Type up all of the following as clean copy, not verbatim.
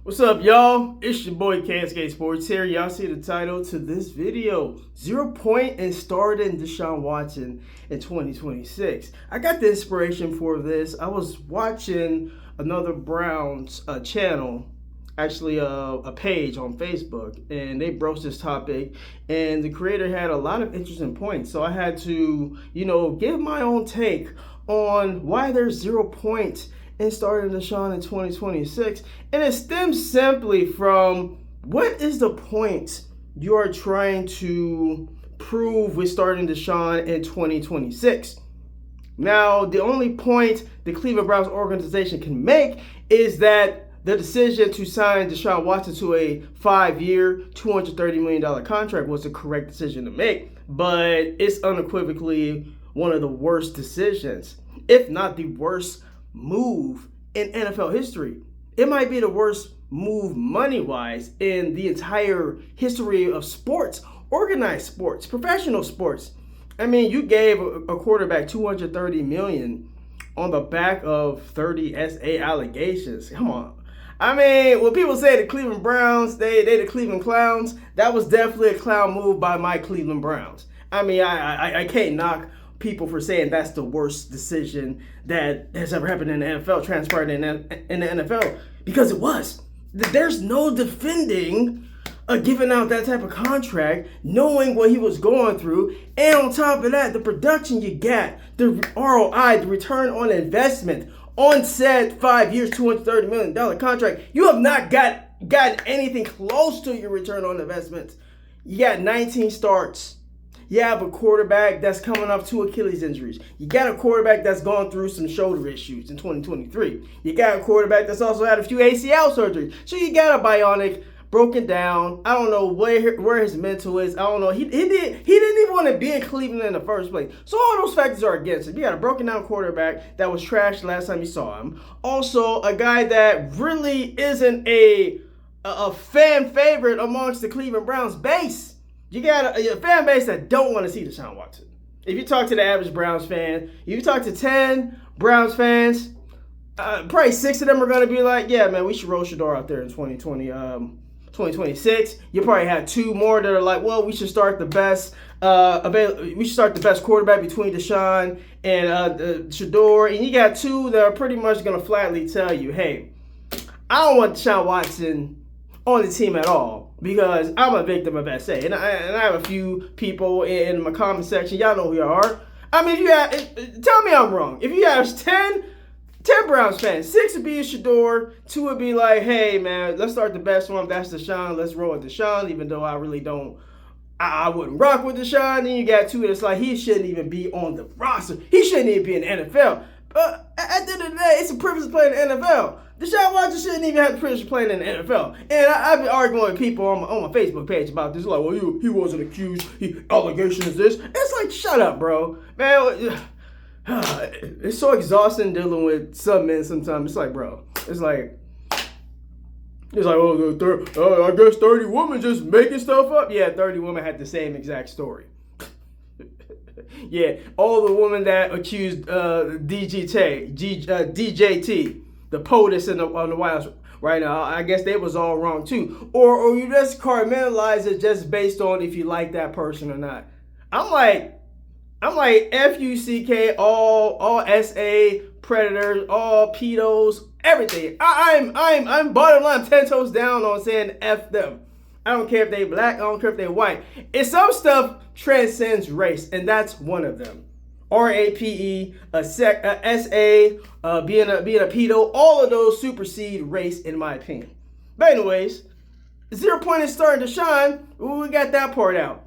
What's up, y'all? It's your boy Cascade Sports here. Y'all see the title to this video: 0 point and starting Deshaun Watson in 2026. I got the inspiration for this. I was watching another Browns channel, actually a page on Facebook, and they broached this topic, and the creator had a lot of interesting points. So I had to, give my own take on why there's 0 points and starting Deshaun in 2026. And it stems simply from, what is the point you are trying to prove with starting Deshaun in 2026? Now, the only point the Cleveland Browns organization can make is that the decision to sign Deshaun Watson to a 5-year, $230 million contract was the correct decision to make. But it's unequivocally one of the worst decisions, if not the worst move in NFL history. It might be the worst move money-wise in the entire history of sports, organized sports, professional sports. I mean, you gave a quarterback $230 million on the back of 30 SA allegations. Come on. I mean, when people say the Cleveland Browns, they the Cleveland Clowns, that was definitely a clown move by my Cleveland Browns. I mean, I can't knock people for saying that's the worst decision that has ever happened in the NFL, transpired in the NFL, because it was. There's no defending giving out that type of contract, knowing what he was going through, and on top of that, the production you got, the ROI, the return on investment on said 5 years, $230 million contract. You have not gotten anything close to your return on investment. You got 19 starts. You have a quarterback that's coming off 2 Achilles injuries. You got a quarterback that's gone through some shoulder issues in 2023. You got a quarterback that's also had a few ACL surgeries. So you got a bionic, broken down. I don't know where his mental is. I don't know. He didn't even want to be in Cleveland in the first place. So all those factors are against him. You got a broken down quarterback that was trashed last time you saw him. Also, a guy that really isn't a fan favorite amongst the Cleveland Browns base. You got a fan base that don't want to see Deshaun Watson. If you talk to the average Browns fan, if you talk to 10 Browns fans, probably 6 of them are going to be like, yeah, man, we should roll Shedeur out there in 2026. You probably have 2 more that are like, well, we should start the best quarterback between Deshaun and Shedeur. And you got 2 that are pretty much going to flatly tell you, hey, I don't want Deshaun Watson on the team at all, because I'm a victim of SA. And I have a few people in my comment section. Y'all know who you are. I mean, tell me I'm wrong. If you have 10 Browns fans, 6 would be a Shedeur, 2 would be like, hey, man, let's start the best one. That's Deshaun. Let's roll with Deshaun, even though I really don't. I wouldn't rock with Deshaun. Then you got 2 that's like, he shouldn't even be on the roster. He shouldn't even be in the NFL. But at the end of the day, it's a privilege to play in the NFL. Deshaun Watson shouldn't even have the privilege of playing in the NFL. And I've been arguing with people on my Facebook page about this. Like, well, he wasn't accused. Allegation is this. It's like, shut up, bro. Man, it's so exhausting dealing with some men sometimes. It's like, bro. It's like, oh, I guess 30 women just making stuff up. Yeah, 30 women had the same exact story. Yeah, all the women that accused DJT, the POTUS on the White House right now, I guess they was all wrong too. Or you just compartmentalize it just based on if you like that person or not. I'm like FUCK, all SA predators, all pedos, everything. I'm bottom line 10 toes down on saying F them. I don't care if they black, I don't care if they white. And some stuff transcends race, and that's one of them. RAPE, SA, being a pedo, all of those supersede race in my opinion. But anyways, 0 point is starting to shine. We got that part out.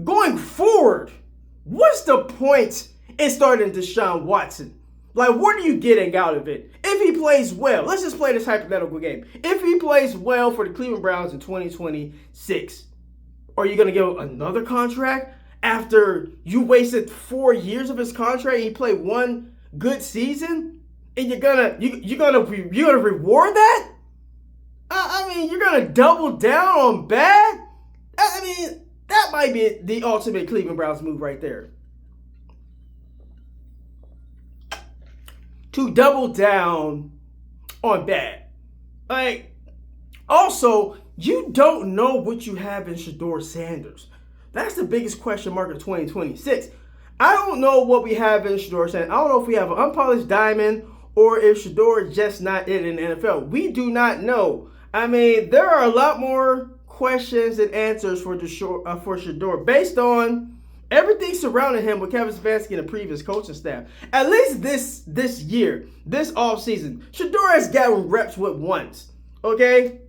Going forward, what's the point in starting Deshaun Watson? Like, what are you getting out of it? If he plays well, let's just play this hypothetical game. If he plays well for the Cleveland Browns in 2026, are you going to give him another contract after you wasted 4 years of his contract and he played 1 good season? And you're gonna reward that? I mean, you're gonna double down on bad? I mean, that might be the ultimate Cleveland Browns move right there. To double down on bad. Like, Also, you don't know what you have in Shedeur Sanders. That's the biggest question mark of 2026. I don't know what we have in Shedeur Sanders. I don't know if we have an unpolished diamond or if Shedeur is just not in the NFL. We do not know. I mean, there are a lot more questions and answers for Shedeur based on everything surrounding him with Kevin Stefanski and the previous coaching staff. At least this year, this offseason, Shedeur has gotten reps with once. Okay?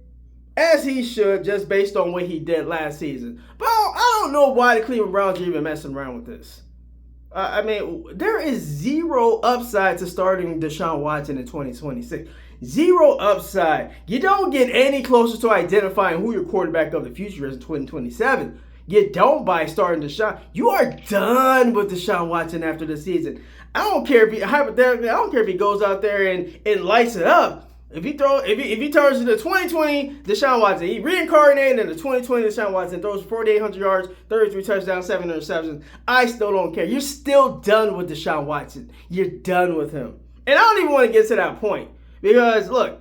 As he should, just based on what he did last season. But I don't know why the Cleveland Browns are even messing around with this. I mean, there is zero upside to starting Deshaun Watson in 2026. Zero upside. You don't get any closer to identifying who your quarterback of the future is in 2027. You don't by starting Deshaun. You are done with Deshaun Watson after the season. I don't care if he hypothetically. I don't care if he goes out there and lights it up. If he turns into 2020 Deshaun Watson, he reincarnated into 2020 Deshaun Watson, throws 4,800 yards, 33 touchdowns, 7 interceptions. I still don't care. You're still done with Deshaun Watson. You're done with him. And I don't even want to get to that point because, look,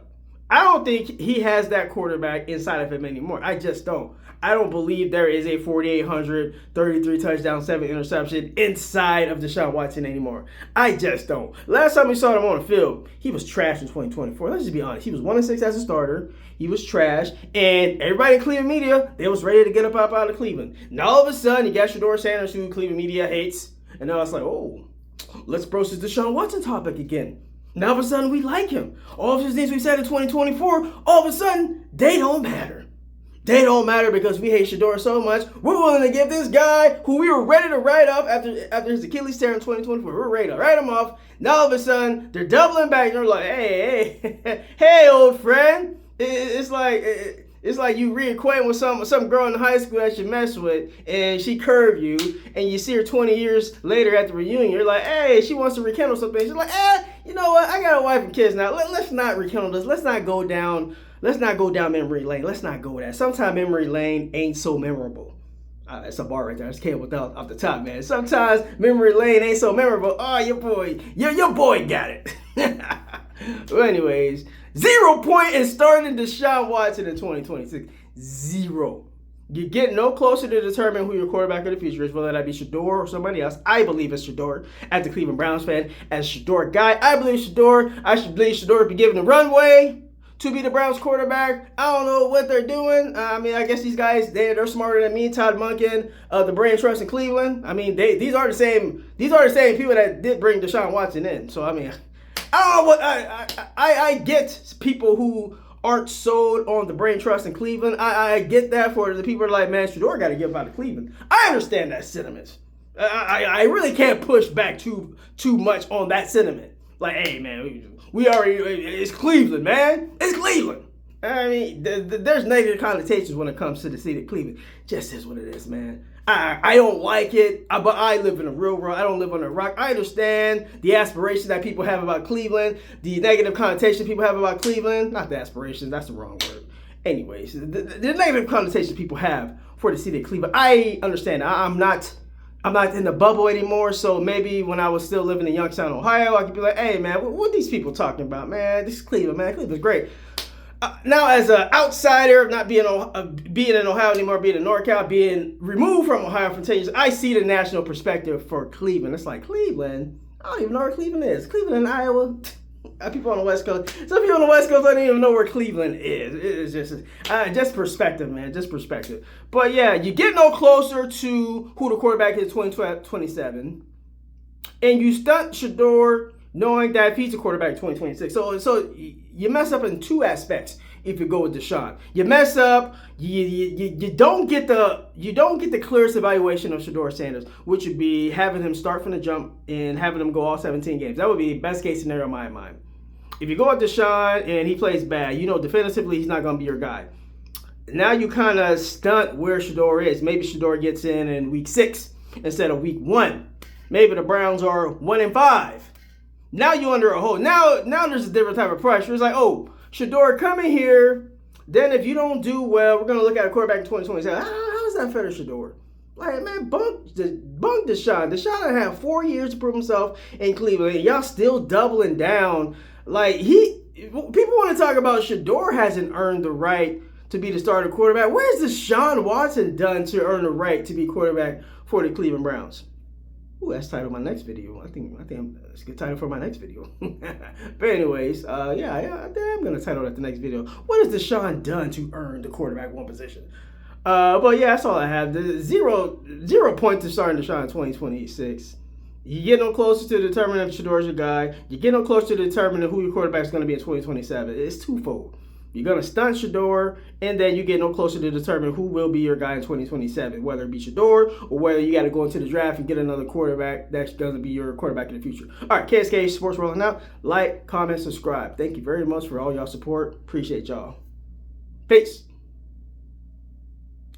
I don't think he has that quarterback inside of him anymore. I just don't. I don't believe there is a 4,800, 33 touchdown, 7 interception inside of Deshaun Watson anymore. I just don't. Last time we saw him on the field, he was trash in 2024. Let's just be honest. He was 1-6 as a starter. He was trash. And everybody in Cleveland media, they was ready to get up out of Cleveland. Now all of a sudden, you got Shedeur Sanders, who Cleveland media hates. And now it's like, oh, let's broach this Deshaun Watson topic again. Now all of a sudden, we like him. All of his things we said in 2024, all of a sudden, they don't matter. They don't matter because we hate Shedeur so much. We're willing to give this guy, who we were ready to write off after his Achilles tear in 2024, we're ready to write him off. Now all of a sudden, they're doubling back. And they're like, hey, old friend. It's like you reacquainting with some girl in high school that you mess with, and she curved you, and you see her 20 years later at the reunion. You're like, hey, she wants to rekindle something. She's like, you know what? I got a wife and kids now. Let's not rekindle this. Let's not go down memory lane. Let's not go there. Sometimes memory lane ain't so memorable. It's a bar right there. I just came without off the top, man. Sometimes memory lane ain't so memorable. Oh, your boy got it. Well, anyways, 0 point in starting Deshaun Watson in 2026. 0. You get no closer to determine who your quarterback of the future is, whether that be Shedeur or somebody else. I believe it's Shedeur. As the Cleveland Browns fan, as a Shedeur guy, I believe Shedeur. I should believe Shedeur to be given the runway to be the Browns quarterback. I don't know what they're doing. I mean, I guess these guys, they're smarter than me. Todd Monken, the brain trust in Cleveland. I mean, these are the same people that did bring Deshaun Watson in. So I mean, I don't know what I get people who aren't sold on the brain trust in Cleveland. I get that for the people that are like, man, Shedeur got to get out of Cleveland. I understand that sentiment. I really can't push back too much on that sentiment. Like, hey, man, it's Cleveland, man. It's Cleveland. I mean, there's negative connotations when it comes to the city of Cleveland. Just is what it is, man. I don't like it, but I live in a real world. I don't live under a rock. I understand the aspirations that people have about Cleveland, the negative connotation people have about Cleveland. Not the aspirations, that's the wrong word. Anyways, the negative connotations people have for the city of Cleveland, I understand. I'm not in the bubble anymore, so maybe when I was still living in Youngstown, Ohio, I could be like, hey, man, what are these people talking about, man? This is Cleveland, man. Cleveland's great. Now, as an outsider, not being in Ohio anymore, being in NorCal, being removed from Ohio for 10 years, I see the national perspective for Cleveland. It's like, Cleveland? I don't even know where Cleveland is. Cleveland in Iowa? People on the West Coast. Some people on the West Coast don't even know where Cleveland is. It's just perspective, man. Just perspective. But yeah, you get no closer to who the quarterback is 2027. And you stunt Shedeur knowing that he's a quarterback in 2026. So you mess up in two aspects if you go with Deshaun. You mess up, you don't get the clearest evaluation of Shedeur Sanders, which would be having him start from the jump and having him go all 17 games. That would be best case scenario in my mind. If you go with Deshaun and he plays bad, you know definitively he's not going to be your guy. Now you kind of stunt where Shedeur is. Maybe Shedeur gets in week 6 instead of week 1. Maybe the Browns are 1-5. Now you under a hole. Now there's a different type of pressure. It's like, oh, Shedeur, come in here. Then if you don't do well, we're going to look at a quarterback in 2027. How is that fair to Shedeur? Like, man, bunk Deshaun. Deshaun had 4 years to prove himself in Cleveland. And y'all still doubling down. Like, People want to talk about Shedeur hasn't earned the right to be the starting quarterback. What has Deshaun Watson done to earn the right to be quarterback for the Cleveland Browns? Ooh, that's the title of my next video. I think that's a good title for my next video. But anyways, yeah, I think I'm gonna title that the next video. What has Deshaun done to earn the quarterback one position? But yeah, that's all I have. The zero points to starting Deshaun in 2026. You get no closer to determining if Shedeur's your guy. You get no closer to determining who your quarterback is going to be in 2027. It's twofold. You're going to stunt Shedeur, and then you get no closer to determine who will be your guy in 2027, whether it be Shedeur or whether you got to go into the draft and get another quarterback that's going to be your quarterback in the future. All right, KSK Sports rolling out. Like, comment, subscribe. Thank you very much for all y'all support. Appreciate y'all. Peace.